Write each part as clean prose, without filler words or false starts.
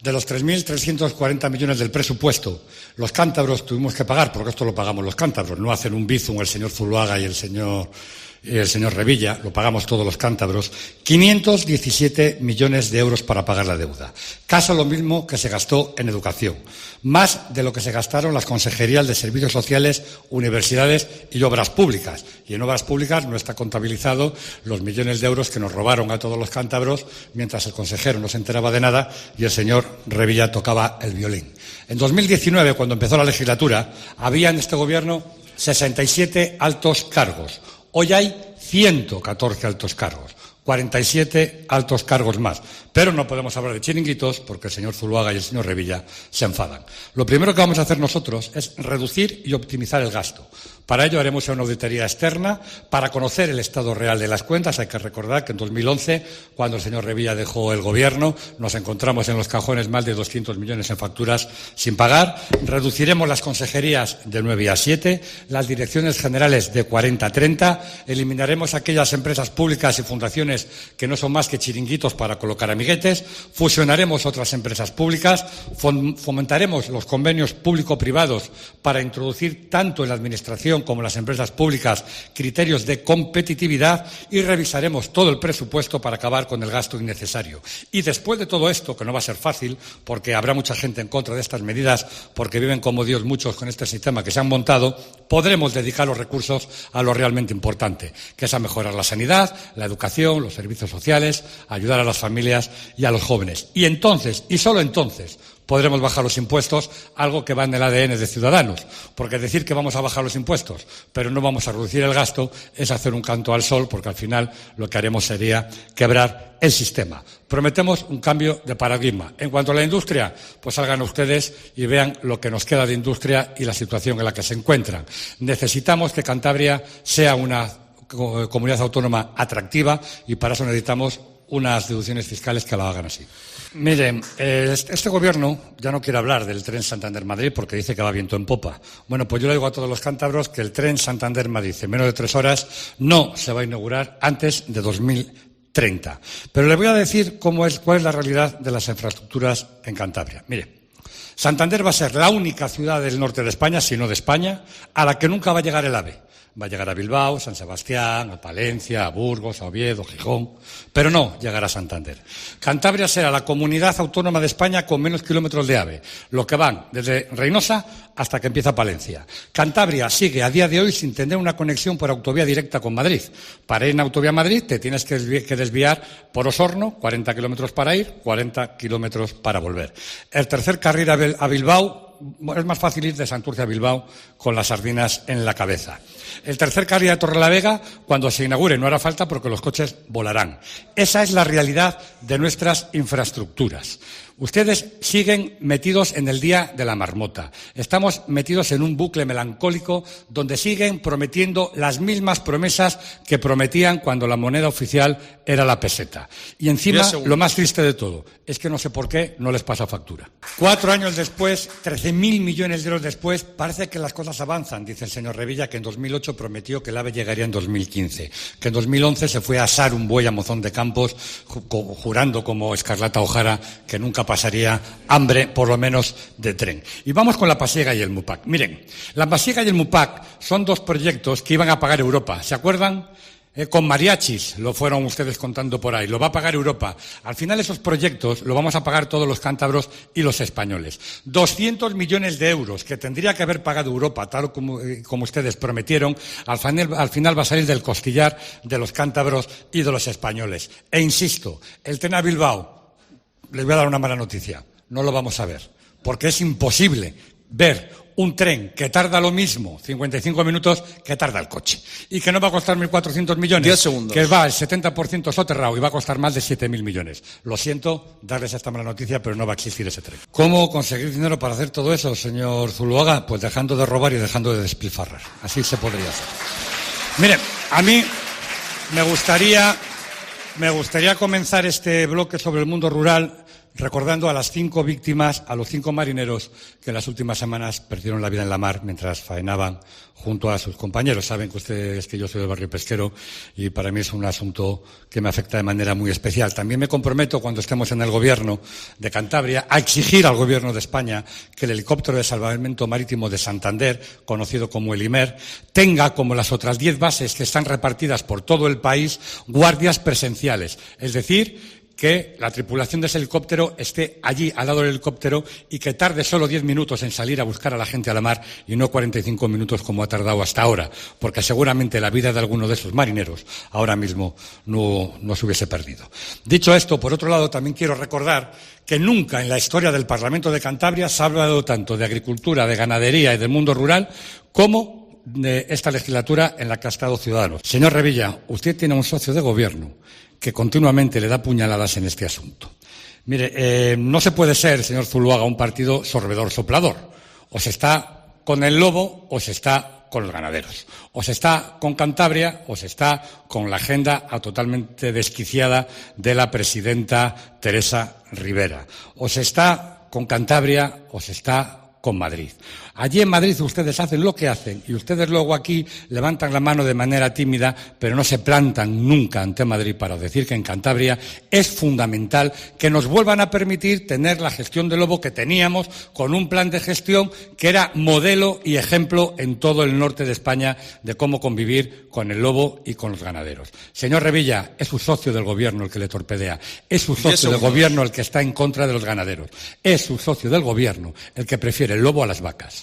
De los 3.340 millones del presupuesto, los cántabros tuvimos que pagar, porque esto lo pagamos los cántabros, no hacen un bizum el señor Zuluaga y el señor Revilla, lo pagamos todos los cántabros, 517 millones de euros para pagar la deuda. Casi lo mismo que se gastó en educación, más de lo que se gastaron las consejerías de Servicios Sociales, Universidades y Obras Públicas. Y en Obras Públicas no está contabilizado los millones de euros que nos robaron a todos los cántabros mientras el consejero no se enteraba de nada y el señor Revilla tocaba el violín. En 2019, cuando empezó la legislatura, había en este Gobierno 67 altos cargos. Hoy hay 114 altos cargos, 47 altos cargos más. Pero no podemos hablar de chiringuitos porque el señor Zuluaga y el señor Revilla se enfadan. Lo primero que vamos a hacer nosotros es reducir y optimizar el gasto. Para ello haremos una auditoría externa para conocer el estado real de las cuentas. Hay que recordar que en 2011, cuando el señor Revilla dejó el Gobierno, nos encontramos en los cajones más de 200 millones en facturas sin pagar. Reduciremos las consejerías de 9 a 7, las direcciones generales de 40 a 30, eliminaremos aquellas empresas públicas y fundaciones que no son más que chiringuitos para colocar amiguetes, fusionaremos otras empresas públicas, fomentaremos los convenios público-privados para introducir tanto en la Administración como en las empresas públicas criterios de competitividad y revisaremos todo el presupuesto para acabar con el gasto innecesario. Y después de todo esto, que no va a ser fácil, porque habrá mucha gente en contra de estas medidas, porque viven como Dios muchos con este sistema que se han montado, podremos dedicar los recursos a lo realmente importante, que es a mejorar la sanidad, la educación, los servicios sociales, ayudar a las familias y a los jóvenes. Y entonces, y solo entonces, podremos bajar los impuestos, algo que va en el ADN de Ciudadanos, porque decir que vamos a bajar los impuestos, pero no vamos a reducir el gasto, es hacer un canto al sol, porque al final lo que haremos sería quebrar el sistema. Prometemos un cambio de paradigma. En cuanto a la industria, pues salgan ustedes y vean lo que nos queda de industria y la situación en la que se encuentran. Necesitamos que Cantabria sea una comunidad autónoma atractiva y para eso necesitamos unas deducciones fiscales que lo hagan así. Miren, este Gobierno ya no quiere hablar del tren Santander-Madrid porque dice que va viento en popa. Bueno, pues yo le digo a todos los cántabros que el tren Santander-Madrid en menos de 3 horas no se va a inaugurar antes de 2030. Pero le voy a decir cuál es la realidad de las infraestructuras en Cantabria. Mire, Santander va a ser la única ciudad del norte de España, si no de España, a la que nunca va a llegar el AVE. Va a llegar a Bilbao, San Sebastián, a Palencia, a Burgos, a Oviedo, Gijón, pero no llegará a Santander. Cantabria será la comunidad autónoma de España con menos kilómetros de AVE, lo que van desde Reynosa hasta que empieza Palencia. Cantabria sigue a día de hoy sin tener una conexión por autovía directa con Madrid. Para ir en autovía a Madrid te tienes que desviar por Osorno, 40 kilómetros para ir, 40 kilómetros para volver. El tercer carril a Bilbao, es más fácil ir de Santurce a Bilbao con las sardinas en la cabeza. El tercer carril a Torrelavega, cuando se inaugure, no hará falta porque los coches volarán. Esa es la realidad de nuestras infraestructuras. Ustedes siguen metidos en el día de la marmota. Estamos metidos en un bucle melancólico donde siguen prometiendo las mismas promesas que prometían cuando la moneda oficial era la peseta. Y encima, lo más triste de todo, es que no sé por qué no les pasa factura. 4 años después, 13.000 millones de euros después, parece que las cosas avanzan, dice el señor Revilla, que en 2008 prometió que el AVE llegaría en 2015, que en 2011 se fue a asar un buey a Mozón de Campos, jurando como Escarlata O'Hara que nunca pasaría hambre, por lo menos de tren. Y vamos con la Pasiega y el MUPAC. Miren, la Pasiega y el MUPAC son 2 proyectos que iban a pagar Europa. ¿Se acuerdan? Con mariachis, lo fueron ustedes contando por ahí, lo va a pagar Europa. Al final esos proyectos lo vamos a pagar todos los cántabros y los españoles. 200 millones de euros que tendría que haber pagado Europa, tal como ustedes prometieron, al final va a salir del costillar de los cántabros y de los españoles. E insisto, el tren a Bilbao, les voy a dar una mala noticia, no lo vamos a ver, porque es imposible ver un tren que tarda lo mismo, 55 minutos, que tarda el coche. Y que no va a costar 1.400 millones. 10 segundos. Que va el 70% soterrado y va a costar más de 7.000 millones. Lo siento darles esta mala noticia, pero no va a existir ese tren. ¿Cómo conseguir dinero para hacer todo eso, señor Zuluaga? Pues dejando de robar y dejando de despilfarrar. Así se podría hacer. Miren, a mí me gustaría comenzar este bloque sobre el mundo rural recordando a las 5 víctimas, a los 5 marineros que en las últimas semanas perdieron la vida en la mar mientras faenaban junto a sus compañeros. Saben que ustedes que yo soy del barrio pesquero y para mí es un asunto que me afecta de manera muy especial. También me comprometo, cuando estemos en el Gobierno de Cantabria, a exigir al Gobierno de España que el helicóptero de salvamento marítimo de Santander, conocido como el IMER, tenga, como las otras 10 bases que están repartidas por todo el país, guardias presenciales. Es decir, que la tripulación de ese helicóptero esté allí al lado del helicóptero y que tarde solo 10 minutos en salir a buscar a la gente a la mar y no 45 minutos como ha tardado hasta ahora, porque seguramente la vida de alguno de esos marineros ahora mismo no se hubiese perdido. Dicho esto, por otro lado, también quiero recordar que nunca en la historia del Parlamento de Cantabria se ha hablado tanto de agricultura, de ganadería y del mundo rural como de esta legislatura en la que ha estado Ciudadanos. Señor Revilla, usted tiene un socio de gobierno que continuamente le da puñaladas en este asunto. Mire, no se puede ser, señor Zuluaga, un partido sorbedor-soplador. O se está con el lobo o se está con los ganaderos. O se está con Cantabria o se está con la agenda totalmente desquiciada de la presidenta Teresa Rivera. O se está con Cantabria o se está con Madrid. Allí en Madrid ustedes hacen lo que hacen y ustedes luego aquí levantan la mano de manera tímida, pero no se plantan nunca ante Madrid para decir que en Cantabria es fundamental que nos vuelvan a permitir tener la gestión del lobo que teníamos, con un plan de gestión que era modelo y ejemplo en todo el norte de España de cómo convivir con el lobo y con los ganaderos. Señor Revilla, es su socio del Gobierno el que le torpedea, es su socio del Gobierno el que está en contra de los ganaderos, es su socio del Gobierno el que prefiere el lobo a las vacas.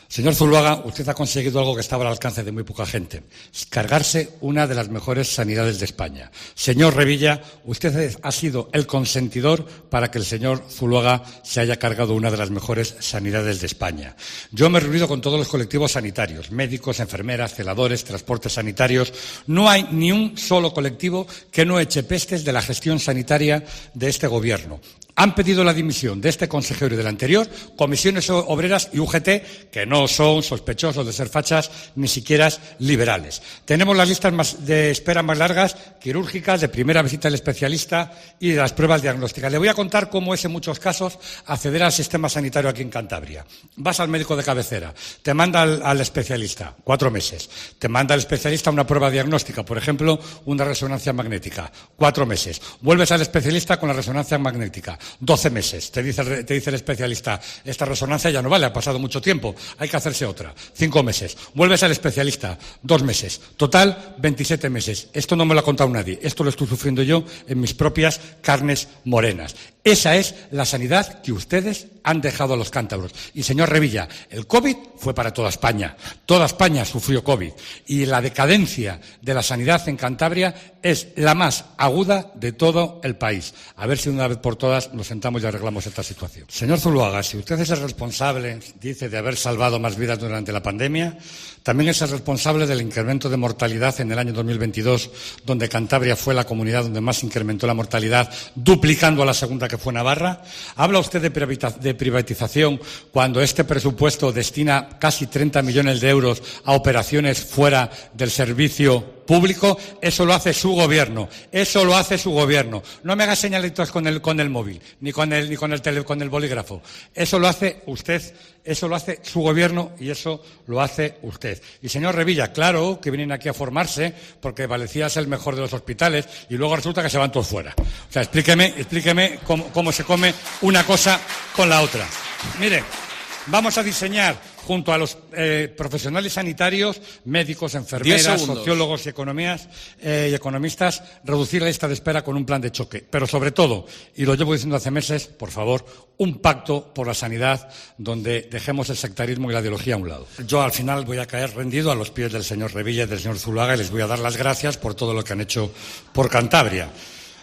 Señor Zuluaga, usted ha conseguido algo que estaba al alcance de muy poca gente, cargarse una de las mejores sanidades de España. Señor Revilla, usted ha sido el consentidor para que el señor Zuluaga se haya cargado una de las mejores sanidades de España. Yo me he reunido con todos los colectivos sanitarios, médicos, enfermeras, celadores, transportes sanitarios. No hay ni un solo colectivo que no eche pestes de la gestión sanitaria de este Gobierno. Han pedido la dimisión de este consejero y del anterior, comisiones obreras y UGT, que no son sospechosos de ser fachas ni siquiera liberales. Tenemos las listas de espera más largas, quirúrgicas, de primera visita al especialista y de las pruebas diagnósticas. Le voy a contar cómo es en muchos casos acceder al sistema sanitario aquí en Cantabria. Vas al médico de cabecera, te manda al especialista, 4 meses. Te manda el especialista una prueba diagnóstica, por ejemplo, una resonancia magnética, 4 meses. Vuelves al especialista con la resonancia magnética, 12 meses. Te dice el especialista, esta resonancia ya no vale, ha pasado mucho tiempo, hay que hacerse otra. 5 meses. Vuelves al especialista, 2 meses. Total, 27 meses. Esto no me lo ha contado nadie, esto lo estoy sufriendo yo en mis propias carnes morenas. Esa es la sanidad que ustedes han dejado a los cántabros. Y, señor Revilla, el COVID fue para toda España. Toda España sufrió COVID. Y la decadencia de la sanidad en Cantabria es la más aguda de todo el país. A ver si una vez por todas nos sentamos y arreglamos esta situación. Señor Zuluaga, si usted es el responsable, dice, de haber salvado más vidas durante la pandemia, también es el responsable del incremento de mortalidad en el año 2022, donde Cantabria fue la comunidad donde más incrementó la mortalidad, duplicando a la segunda, que fue Navarra. Habla usted de privatización cuando este presupuesto destina casi 30 millones de euros a operaciones fuera del servicio público. Eso lo hace su Gobierno. Eso lo hace su Gobierno. No me haga señalitos con el móvil, ni con el bolígrafo. Eso lo hace usted, eso lo hace su Gobierno y eso lo hace usted. Y, señor Revilla, claro que vienen aquí a formarse porque Valecía es el mejor de los hospitales y luego resulta que se van todos fuera. O sea, explíqueme cómo se come una cosa con la otra. Mire, vamos a diseñar junto a los profesionales sanitarios, médicos, enfermeras, sociólogos y economistas, reducir la lista de espera con un plan de choque. Pero sobre todo, y lo llevo diciendo hace meses, por favor, un pacto por la sanidad donde dejemos el sectarismo y la ideología a un lado. Yo al final voy a caer rendido a los pies del señor Revilla y del señor Zuluaga y les voy a dar las gracias por todo lo que han hecho por Cantabria.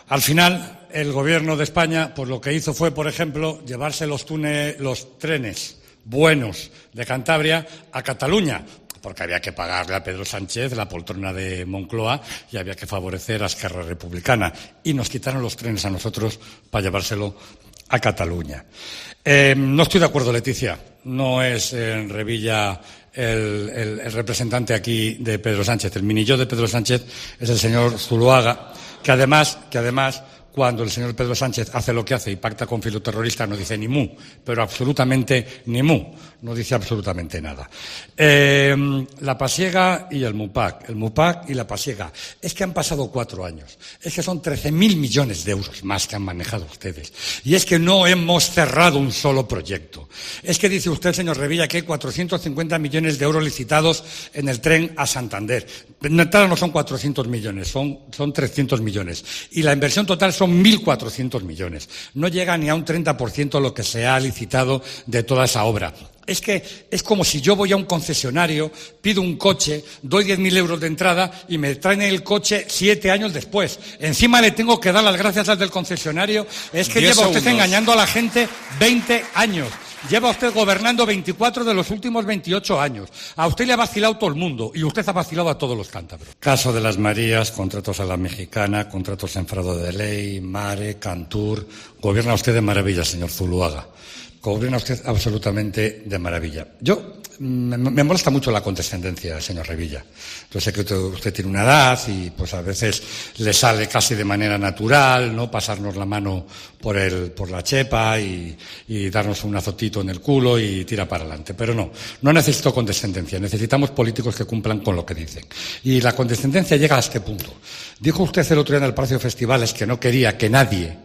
Al final, el Gobierno de España, pues lo que hizo fue, por ejemplo, llevarse los trenes buenos de Cantabria a Cataluña, porque había que pagarle a Pedro Sánchez la poltrona de Moncloa y había que favorecer a Esquerra Republicana. Y nos quitaron los trenes a nosotros para llevárselo a Cataluña. No estoy de acuerdo, Leticia. No es Revilla el representante aquí de Pedro Sánchez. El minillo de Pedro Sánchez es el señor Zuluaga, que además, cuando el señor Pedro Sánchez hace lo que hace y pacta con filoterroristas, no dice ni mu, pero absolutamente ni mu, no dice absolutamente nada. La Pasiega y el MUPAC y la Pasiega. Es que han pasado 4 años, es que son 13.000 millones de euros más que han manejado ustedes. Y es que no hemos cerrado un solo proyecto. Es que dice usted, señor Revilla, que hay 450 millones de euros licitados en el tren a Santander. No son 400 millones, son 300 millones. Y la inversión total son 1.400 millones. No llega ni a un 30% lo que se ha licitado de toda esa obra. Es que es como si yo voy a un concesionario, pido un coche, doy 10.000 euros de entrada y me traen el coche 7 años después. Encima le tengo que dar las gracias al del concesionario. Es que lleva usted engañando a la gente 20 años. Lleva usted gobernando 24 de los últimos 28 años. A usted le ha vacilado todo el mundo y usted ha vacilado a todos los cántabros. Caso de las Marías, contratos a la mexicana, contratos en fraude de ley, Mare, Cantur. Gobierna usted de maravilla, señor Zuluaga. Gobierna usted absolutamente de maravilla. Me molesta mucho la condescendencia, señor Revilla. Yo sé que usted tiene una edad y pues a veces le sale casi de manera natural, ¿no? Pasarnos la mano por la chepa y darnos un azotito en el culo y tira para adelante. Pero no necesito condescendencia. Necesitamos políticos que cumplan con lo que dicen. Y la condescendencia llega a este punto. Dijo usted el otro día en el Palacio de Festivales que no quería que nadie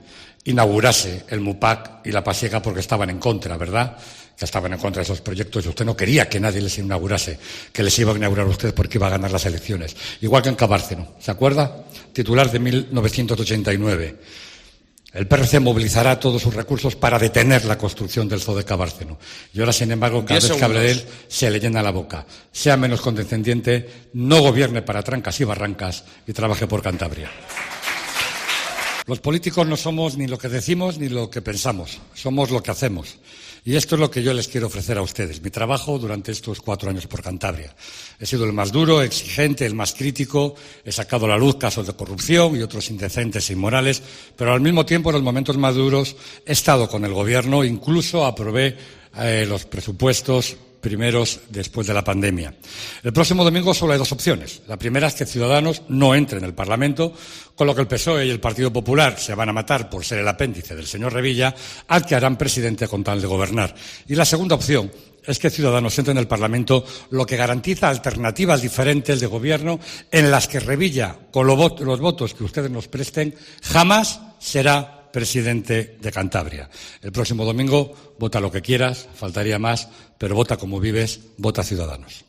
inaugurase el MUPAC y la Pasiega porque estaban en contra, ¿verdad? Que estaban en contra de esos proyectos y usted no quería que nadie les inaugurase, que les iba a inaugurar usted porque iba a ganar las elecciones. Igual que en Cabárceno, ¿se acuerda? Titular de 1989. El PRC movilizará todos sus recursos para detener la construcción del zoo de Cabárceno. Y ahora, sin embargo, cada vez que hable de él, se le llena la boca. Sea menos condescendiente, no gobierne para trancas y barrancas y trabaje por Cantabria. Los políticos no somos ni lo que decimos ni lo que pensamos, somos lo que hacemos. Y esto es lo que yo les quiero ofrecer a ustedes, mi trabajo durante estos 4 años por Cantabria. He sido el más duro, exigente, el más crítico, he sacado a la luz casos de corrupción y otros indecentes e inmorales, pero al mismo tiempo en los momentos más duros he estado con el Gobierno, incluso aprobé los presupuestos primeros después de la pandemia. El próximo domingo solo hay 2 opciones. La primera es que Ciudadanos no entre en el Parlamento, con lo que el PSOE y el Partido Popular se van a matar por ser el apéndice del señor Revilla, al que harán presidente con tal de gobernar. Y la segunda opción es que Ciudadanos entre en el Parlamento, lo que garantiza alternativas diferentes de gobierno en las que Revilla, con los votos que ustedes nos presten, jamás será presidente de Cantabria. El próximo domingo vota lo que quieras, faltaría más, pero vota como vives, vota Ciudadanos.